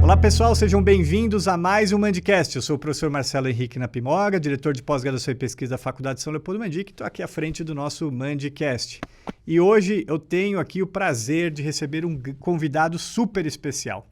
Olá pessoal, sejam bem-vindos a mais um Mandcast. Eu sou o professor Marcelo Henrique Napimoga, diretor de pós-graduação e pesquisa da Faculdade São Leopoldo Mandic, e estou aqui à frente do nosso Mandcast. E hoje eu tenho aqui o prazer de receber um convidado super especial.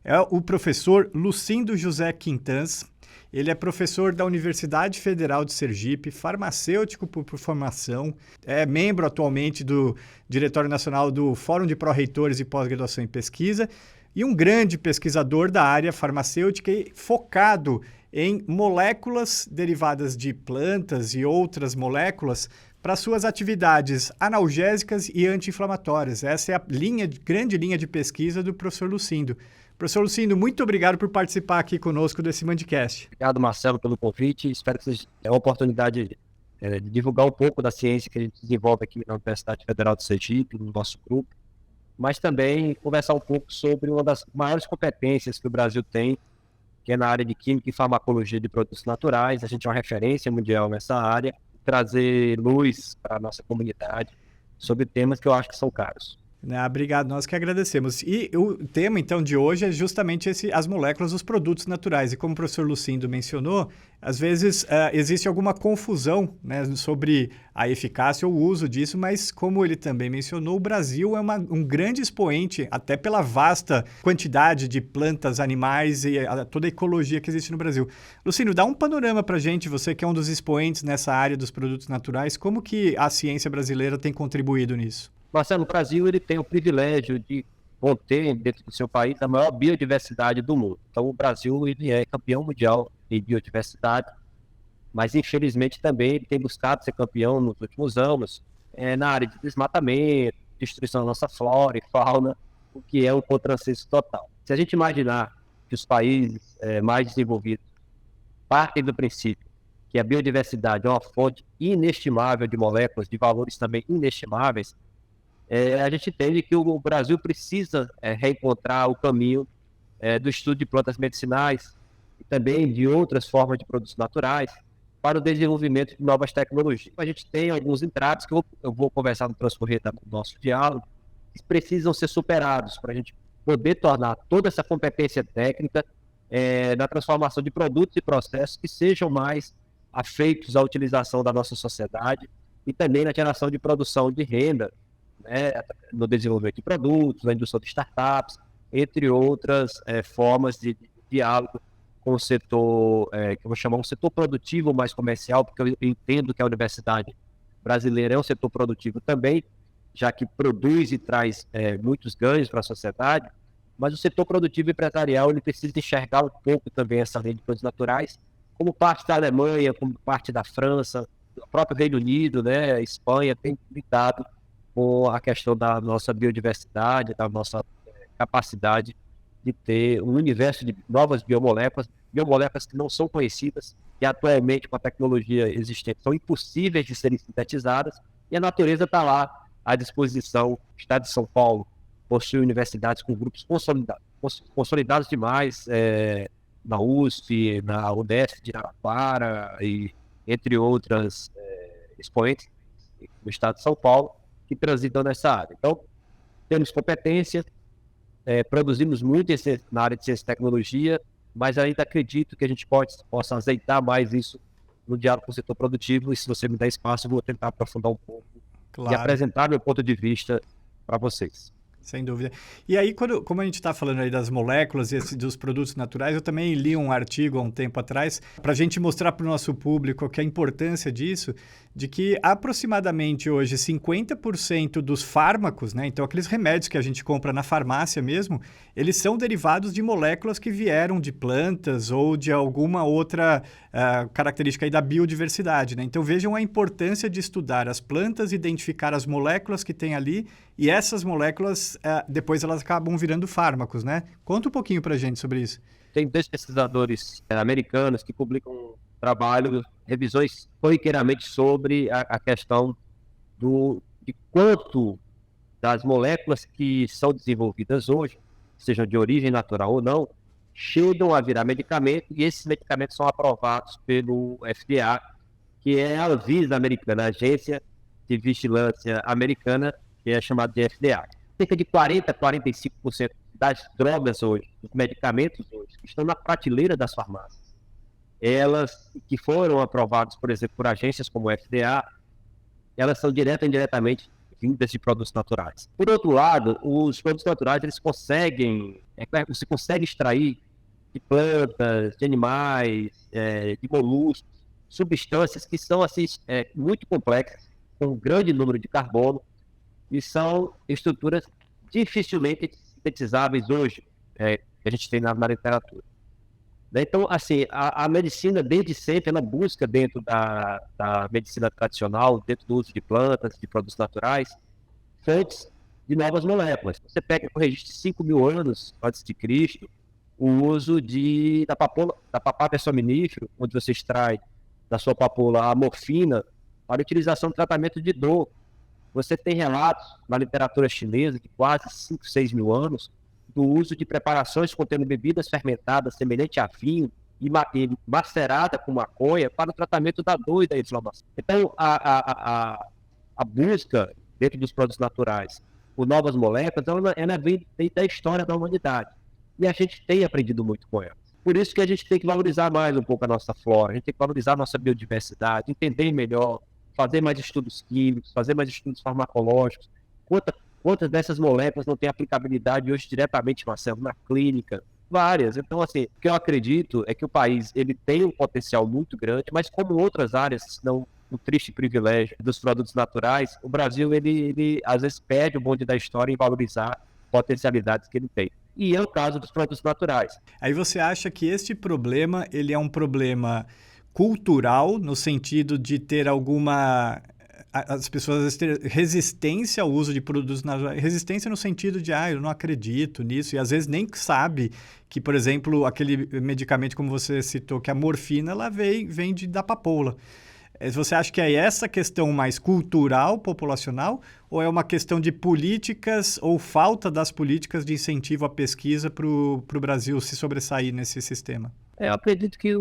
É o professor Lucindo José Quintans. Ele é professor da Universidade Federal de Sergipe, farmacêutico por formação, é membro atualmente do Diretório Nacional do Fórum de Pró-Reitores e Pós-Graduação em Pesquisa, e um grande pesquisador da área farmacêutica focado em moléculas derivadas de plantas e outras moléculas para suas atividades analgésicas e anti-inflamatórias. Essa é a grande linha de pesquisa do professor Lucindo. Professor Lucindo, muito obrigado por participar aqui conosco desse Mandcast. Obrigado, Marcelo, pelo convite. Espero que seja uma oportunidade de divulgar um pouco da ciência que a gente desenvolve aqui na Universidade Federal de Sergipe, no nosso grupo, mas também conversar um pouco sobre uma das maiores competências que o Brasil tem, que é na área de Química e Farmacologia de produtos naturais. A gente é uma referência mundial nessa área, trazer luz para a nossa comunidade sobre temas que eu acho que são caros. Obrigado, nós que agradecemos. E o tema, então, de hoje é justamente as moléculas dos produtos naturais. E como o professor Lucindo mencionou, às vezes existe alguma confusão, né, sobre a eficácia ou o uso disso, mas como ele também mencionou, o Brasil é um grande expoente, até pela vasta quantidade de plantas, animais e toda a ecologia que existe no Brasil. Lucindo, dá um panorama para a gente, você que é um dos expoentes nessa área dos produtos naturais, como que a ciência brasileira tem contribuído nisso? Marcelo, o Brasil ele tem o privilégio de conter dentro do seu país a maior biodiversidade do mundo. Então, o Brasil ele é campeão mundial em biodiversidade, mas infelizmente também ele tem buscado ser campeão nos últimos anos na área de desmatamento, destruição da nossa flora e fauna, o que é um contrassenso total. Se a gente imaginar que os países mais desenvolvidos partem do princípio que a biodiversidade é uma fonte inestimável de moléculas, de valores também inestimáveis, a gente entende que o Brasil precisa reencontrar o caminho do estudo de plantas medicinais e também de outras formas de produtos naturais para o desenvolvimento de novas tecnologias. A gente tem alguns entraves que eu vou conversar no transcorrer do nosso diálogo, que precisam ser superados para a gente poder tornar toda essa competência técnica na transformação de produtos e processos que sejam mais afeitos à utilização da nossa sociedade e também na geração de produção de renda, no desenvolvimento de produtos, na indústria de startups, entre outras formas de diálogo com o setor, que eu vou chamar um setor produtivo mais comercial, porque eu entendo que a universidade brasileira é um setor produtivo também, já que produz e traz muitos ganhos para a sociedade, mas o setor produtivo e empresarial ele precisa enxergar um pouco também essa lei de produtos naturais como parte da Alemanha, como parte da França, o próprio Reino Unido, né, a Espanha tem lidado com a questão da nossa biodiversidade, da nossa capacidade de ter um universo de novas biomoléculas que não são conhecidas, que atualmente com a tecnologia existente são impossíveis de serem sintetizadas, e a natureza está lá à disposição. O Estado de São Paulo possui universidades com grupos consolidados demais, na USP, na Unesp de Araraquara, e entre outras expoentes do Estado de São Paulo, que transitam nessa área. Então, temos competência, produzimos muito na área de ciência e tecnologia, mas ainda acredito que a gente possa azeitar mais isso no diálogo com o setor produtivo, e se você me der espaço, eu vou tentar aprofundar um pouco e apresentar meu ponto de vista para vocês. Sem dúvida. E aí, como a gente está falando aí das moléculas e dos produtos naturais, eu também li um artigo há um tempo atrás para a gente mostrar para o nosso público que a importância disso, de que aproximadamente hoje 50% dos fármacos, né, então aqueles remédios que a gente compra na farmácia mesmo, eles são derivados de moléculas que vieram de plantas ou de alguma outra característica aí da biodiversidade, né? Então vejam a importância de estudar as plantas, identificar as moléculas que tem ali, e essas moléculas depois elas acabam virando fármacos, né? Conta um pouquinho pra gente sobre isso. Tem 2 pesquisadores americanos que publicam trabalhos, revisões corriqueiramente sobre a questão de quanto das moléculas que são desenvolvidas hoje, sejam de origem natural ou não, chegam a virar medicamento, e esses medicamentos são aprovados pelo FDA, que é a Anvisa americana, a Agência de Vigilância Americana, que é chamada de FDA. Cerca de 40% a 45% das drogas hoje, dos medicamentos hoje, que estão na prateleira das farmácias, elas que foram aprovadas, por exemplo, por agências como o FDA, elas são direta e indiretamente vindas de produtos naturais. Por outro lado, os produtos naturais, eles você consegue extrair de plantas, de animais, de moluscos, substâncias que são assim, muito complexas, com um grande número de carbono, e são estruturas dificilmente sintetizáveis hoje, que a gente tem na literatura. Então, assim, a medicina, desde sempre, ela busca dentro da medicina tradicional, dentro do uso de plantas, de produtos naturais, fontes de novas moléculas. Você pega o registro de 5.000 anos antes de Cristo, o uso da papaver sominífero, onde você extrai da sua papoula a morfina para utilização no tratamento de dor. Você tem relatos na literatura chinesa de quase 5, 6 mil anos do uso de preparações contendo bebidas fermentadas semelhante a vinho e macerada com maconha para o tratamento da dor e da inflamação. Então, a busca dentro dos produtos naturais por novas moléculas, ela vem da história da humanidade. E a gente tem aprendido muito com ela. Por isso que a gente tem que valorizar mais um pouco a nossa flora, a gente tem que valorizar a nossa biodiversidade, entender melhor, fazer mais estudos químicos, fazer mais estudos farmacológicos. Quantas dessas moléculas não têm aplicabilidade hoje diretamente, Marcelo, na clínica? Várias. Então, assim, o que eu acredito é que o país ele tem um potencial muito grande, mas como outras áreas, não o triste privilégio dos produtos naturais, o Brasil, ele às vezes perde o bonde da história em valorizar potencialidades que ele tem. E é o caso dos produtos naturais. Aí você acha que este problema, ele é um problema cultural, no sentido de ter as pessoas às vezes ter resistência ao uso de produtos naturais, resistência no sentido de, eu não acredito nisso, e às vezes nem sabe que, por exemplo, aquele medicamento, como você citou, que a morfina, ela vem da papoula. Você acha que é essa questão mais cultural, populacional, ou é uma questão de políticas ou falta das políticas de incentivo à pesquisa para o Brasil se sobressair nesse sistema? Eu acredito que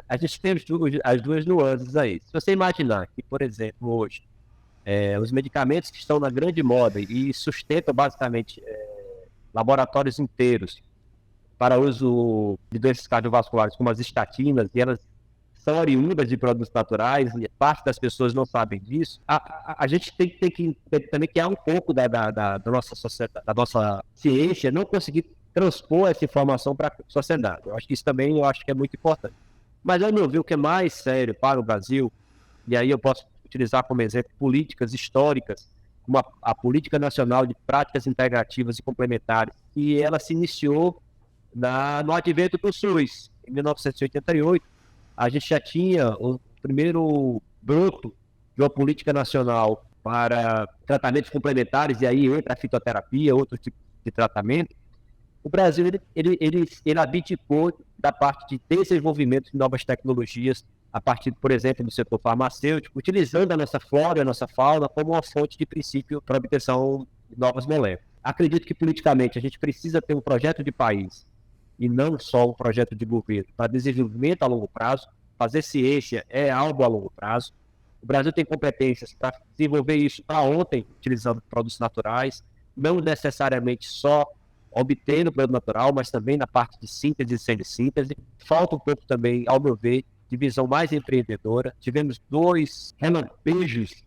a gente tem as duas nuances aí. Se você imaginar que, por exemplo, hoje, os medicamentos que estão na grande moda e sustentam basicamente laboratórios inteiros para uso de doenças cardiovasculares, como as estatinas, e elas são oriundas de produtos naturais, e parte das pessoas não sabem disso, a gente tem que também que há um pouco da nossa sociedade, da nossa ciência, não conseguir transpor essa informação para a sociedade. Eu acho que isso também que é muito importante. Mas, ao meu ver, o que é mais sério para o Brasil, e aí eu posso utilizar como exemplo políticas históricas, como a Política Nacional de Práticas Integrativas e Complementares, e ela se iniciou no advento do SUS, em 1988. A gente já tinha o primeiro broto de uma política nacional para tratamentos complementares, e aí entra a fitoterapia, outro tipo de tratamento. O Brasil ele abdicou da parte de desenvolvimento de novas tecnologias, a partir, por exemplo, do setor farmacêutico, utilizando a nossa flora e a nossa fauna como uma fonte de princípio para a obtenção de novas moléculas. Acredito que politicamente a gente precisa ter um projeto de país e não só um projeto de governo para desenvolvimento a longo prazo. Fazer ciência é algo a longo prazo. O Brasil tem competências para desenvolver isso para ontem, utilizando produtos naturais, não necessariamente só obtendo produto natural, mas também na parte de síntese e semissíntese. Falta um pouco também, ao meu ver, de visão mais empreendedora. Tivemos 2 relampejos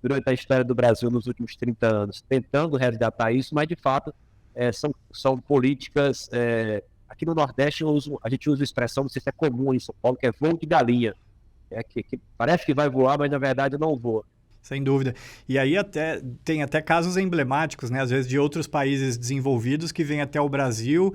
durante a história do Brasil nos últimos 30 anos, tentando resgatar isso, mas de fato são políticas... Aqui no Nordeste a gente usa a expressão, não sei se é comum em São Paulo, que é voo de galinha. Que parece que vai voar, mas na verdade não voa. Sem dúvida. E aí tem até casos emblemáticos, né? Às vezes de outros países desenvolvidos que vêm até o Brasil,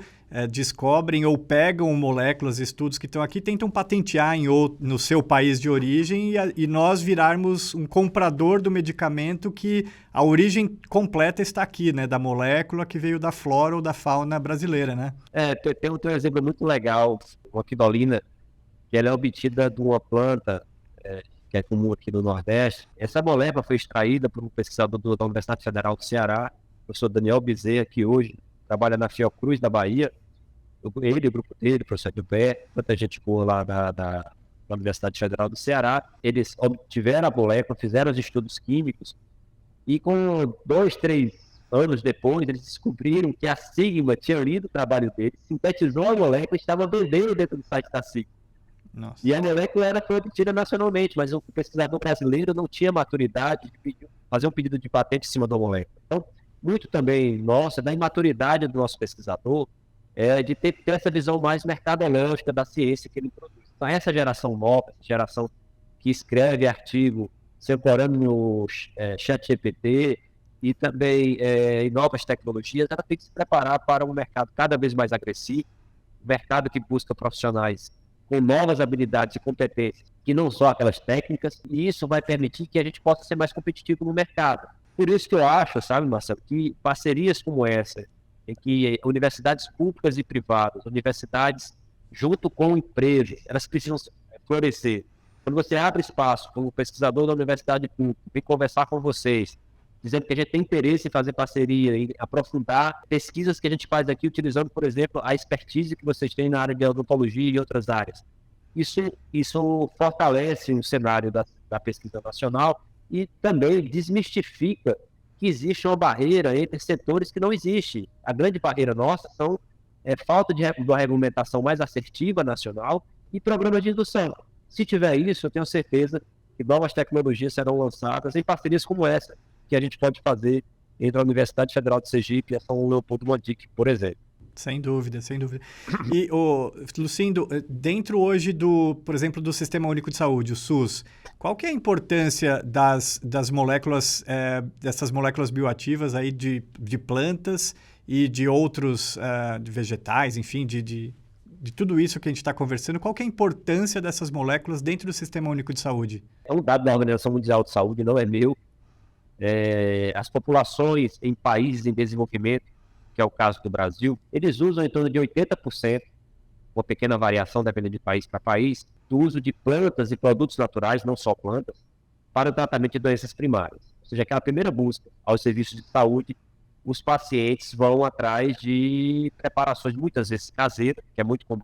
descobrem ou pegam moléculas, estudos que estão aqui, tentam patentear no seu país de origem e nós virarmos um comprador do medicamento que a origem completa está aqui, né? Da molécula que veio da flora ou da fauna brasileira, né? Tem um exemplo muito legal, uma quinolina, que ela é obtida de uma planta... que é comum aqui no Nordeste. Essa molécula foi extraída por um pesquisador da Universidade Federal do Ceará, o professor Daniel Bezerra, que hoje trabalha na Fiocruz da Bahia. Ele, o grupo dele, o professor Gilberto, tanta gente boa lá da Universidade Federal do Ceará, eles obtiveram a molécula, fizeram os estudos químicos e com 2, 3 anos depois, eles descobriram que a Sigma tinha lido o trabalho deles, sintetizou a molécula e estava vendendo dentro do site da Sigma. Nossa. E a molécula foi obtida nacionalmente, mas o pesquisador brasileiro não tinha maturidade de fazer um pedido de patente em cima da molécula. Então, muito também, da imaturidade do nosso pesquisador, de ter essa visão mais mercadológica da ciência que ele produz. Então, essa geração nova, essa geração que escreve artigo se ancorando no ChatGPT e também em novas tecnologias, ela tem que se preparar para um mercado cada vez mais agressivo, um mercado que busca profissionais com novas habilidades e competências, que não só aquelas técnicas, e isso vai permitir que a gente possa ser mais competitivo no mercado. Por isso que eu acho, sabe, Marcelo, que parcerias como essa, em que universidades públicas e privadas, universidades junto com empresas, elas precisam florescer. Quando você abre espaço como pesquisador da universidade pública, vem conversar com vocês, dizendo que a gente tem interesse em fazer parceria, em aprofundar pesquisas que a gente faz aqui, utilizando, por exemplo, a expertise que vocês têm na área de odontologia e outras áreas. Isso fortalece o cenário da pesquisa nacional e também desmistifica que existe uma barreira entre setores que não existe. A grande barreira nossa são falta de uma regulamentação mais assertiva nacional e programas de indução. Se tiver isso, eu tenho certeza que novas tecnologias serão lançadas em parcerias como essa, que a gente pode fazer entre a Universidade Federal de Sergipe e a São Leopoldo Mandic, por exemplo. Sem dúvida, sem dúvida. E, Lucindo, dentro hoje por exemplo, do Sistema Único de Saúde, o SUS, qual que é a importância das moléculas, dessas moléculas bioativas aí de plantas e de outros, de vegetais, enfim, de tudo isso que a gente está conversando? Qual que é a importância dessas moléculas dentro do Sistema Único de Saúde? É um dado da Organização Mundial de Saúde, não é meu. As populações em países em desenvolvimento, que é o caso do Brasil, eles usam em torno de 80%, uma pequena variação dependendo de país para país, do uso de plantas e produtos naturais, não só plantas, para o tratamento de doenças primárias. Ou seja, aquela primeira busca aos serviços de saúde, os pacientes vão atrás de preparações, muitas vezes caseiras, que é muito comum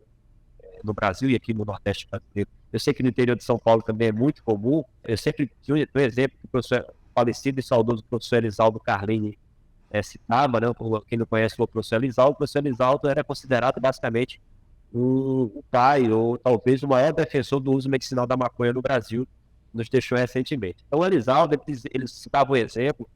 no Brasil e aqui no Nordeste brasileiro. Eu sei que no interior de São Paulo também é muito comum. Eu sempre tinha um exemplo que o professor falecido e saudoso professor Elisaldo Carlini citava, né? Quem não conhece o professor Elisaldo era considerado basicamente o pai ou talvez o maior defensor do uso medicinal da maconha no Brasil, nos deixou recentemente. Então o Elisaldo, ele citava um exemplo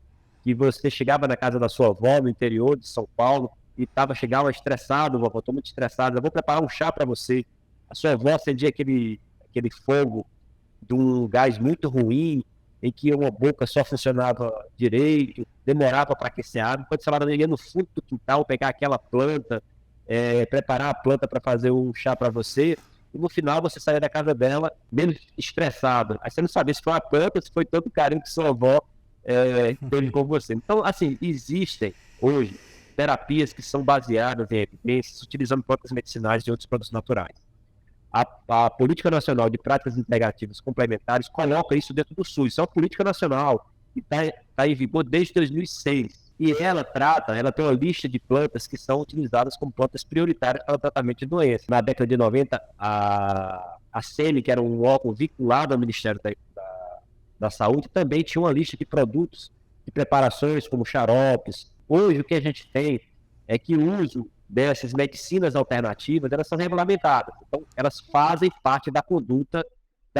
que você chegava na casa da sua avó no interior de São Paulo e chegava estressado, vovó, estou muito estressado, eu vou preparar um chá para você. A sua avó acendia aquele fogo de um gás muito ruim, em que uma boca só funcionava direito, demorava para aquecer a água, enquanto ela ia no fundo do quintal pegar aquela planta, preparar a planta para fazer um chá para você, e no final você saía da casa dela menos estressado. Aí você não sabia se foi a planta, se foi tanto carinho que sua avó teve com você. Então, assim, existem hoje terapias que são baseadas em evidências, utilizando plantas medicinais e outros produtos naturais. A Política Nacional de Práticas Integrativas Complementares coloca isso dentro do SUS. Isso é uma política nacional que está em vigor desde 2006. E ela tem uma lista de plantas que são utilizadas como plantas prioritárias para o tratamento de doenças. Na década de 90, a SEMI, que era um órgão vinculado ao Ministério da Saúde, também tinha uma lista de produtos, de preparações como xaropes. Hoje, o que a gente tem é que o uso dessas medicinas alternativas, elas são regulamentadas. Então, elas fazem parte da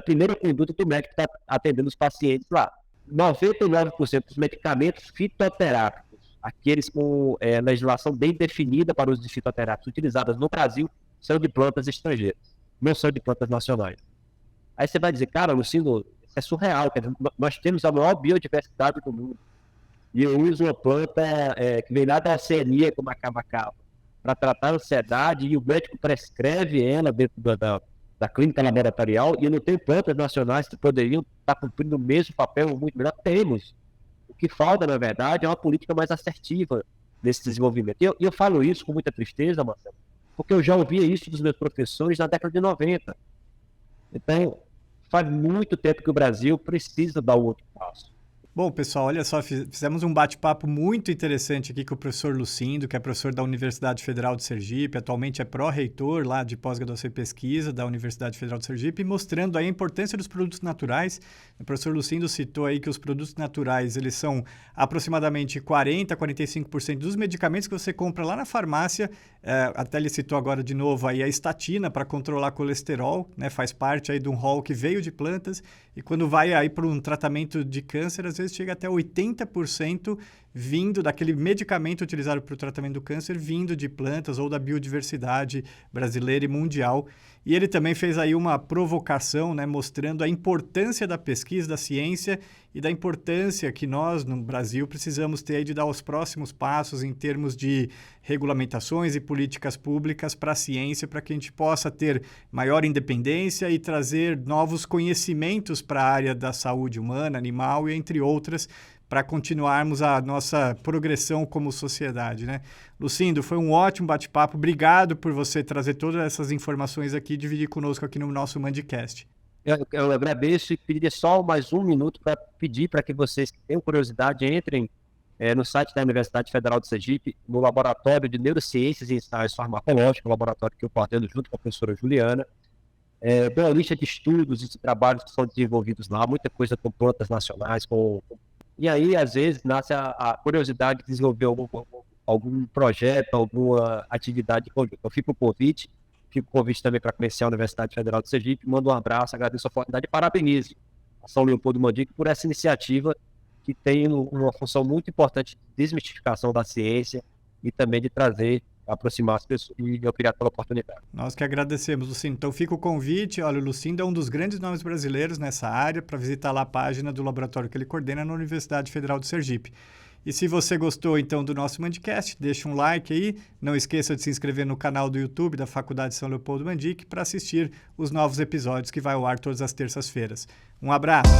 primeira conduta do médico que está atendendo os pacientes lá. 99% dos medicamentos fitoterápicos, aqueles com legislação bem definida para o uso de fitoterápicos utilizadas no Brasil, são de plantas estrangeiras, não são de plantas nacionais. Aí você vai dizer, cara, Lucindo, isso é surreal, nós temos a maior biodiversidade do mundo. E eu uso uma planta que vem lá da Oceania, como a cavacava, para tratar a ansiedade, e o médico prescreve ela dentro da clínica laboratorial, e não tem plantas nacionais que poderiam estar cumprindo o mesmo papel muito melhor. Temos. O que falta, na verdade, é uma política mais assertiva nesse desenvolvimento. E eu falo isso com muita tristeza, Marcelo, porque eu já ouvia isso dos meus professores na década de 90. Então, faz muito tempo que o Brasil precisa dar o outro passo. Bom, pessoal, olha só, fizemos um bate-papo muito interessante aqui com o professor Lucindo, que é professor da Universidade Federal de Sergipe, atualmente é pró-reitor lá de pós-graduação e pesquisa da Universidade Federal de Sergipe, mostrando aí a importância dos produtos naturais. O professor Lucindo citou aí que os produtos naturais, eles são aproximadamente 40% a 45% dos medicamentos que você compra lá na farmácia. Até ele citou agora de novo aí a estatina para controlar colesterol, né? Faz parte aí de um rol que veio de plantas, e quando vai aí para um tratamento de câncer, às vezes chega até 80% vindo daquele medicamento utilizado para o tratamento do câncer, vindo de plantas ou da biodiversidade brasileira e mundial. E ele também fez aí uma provocação, né, mostrando a importância da pesquisa, da ciência e da importância que nós, no Brasil, precisamos ter aí de dar os próximos passos em termos de regulamentações e políticas públicas para a ciência, para que a gente possa ter maior independência e trazer novos conhecimentos para a área da saúde humana, animal e entre outras, para continuarmos a nossa progressão como sociedade, né? Lucindo, foi um ótimo bate-papo. Obrigado por você trazer todas essas informações aqui e dividir conosco aqui no nosso Mandicast. Eu agradeço e pediria só mais um minuto para pedir para que vocês que tenham curiosidade entrem no site da Universidade Federal de Sergipe, no Laboratório de Neurociências e Ensaios Farmacológicos, laboratório que eu coordeno junto com a professora Juliana. Tem uma lista de estudos e de trabalhos que são desenvolvidos lá, muita coisa com plantas nacionais, e aí, às vezes, nasce a curiosidade de desenvolver algum projeto, alguma atividade conjunta. Eu fico com o convite também para conhecer a Universidade Federal de Sergipe, mando um abraço, agradeço a oportunidade e parabenizo a São Leopoldo Mandic por essa iniciativa que tem uma função muito importante de desmistificação da ciência e também de aproximar as pessoas. E eu queria pela oportunidade. Nós que agradecemos, Lucindo. Então fica o convite. Olha, o Lucindo é um dos grandes nomes brasileiros nessa área, para visitar lá a página do laboratório que ele coordena na Universidade Federal de Sergipe. E se você gostou, então, do nosso Mandicast, deixa um like aí. Não esqueça de se inscrever no canal do YouTube da Faculdade São Leopoldo Mandic para assistir os novos episódios que vai ao ar todas as terças-feiras. Um abraço!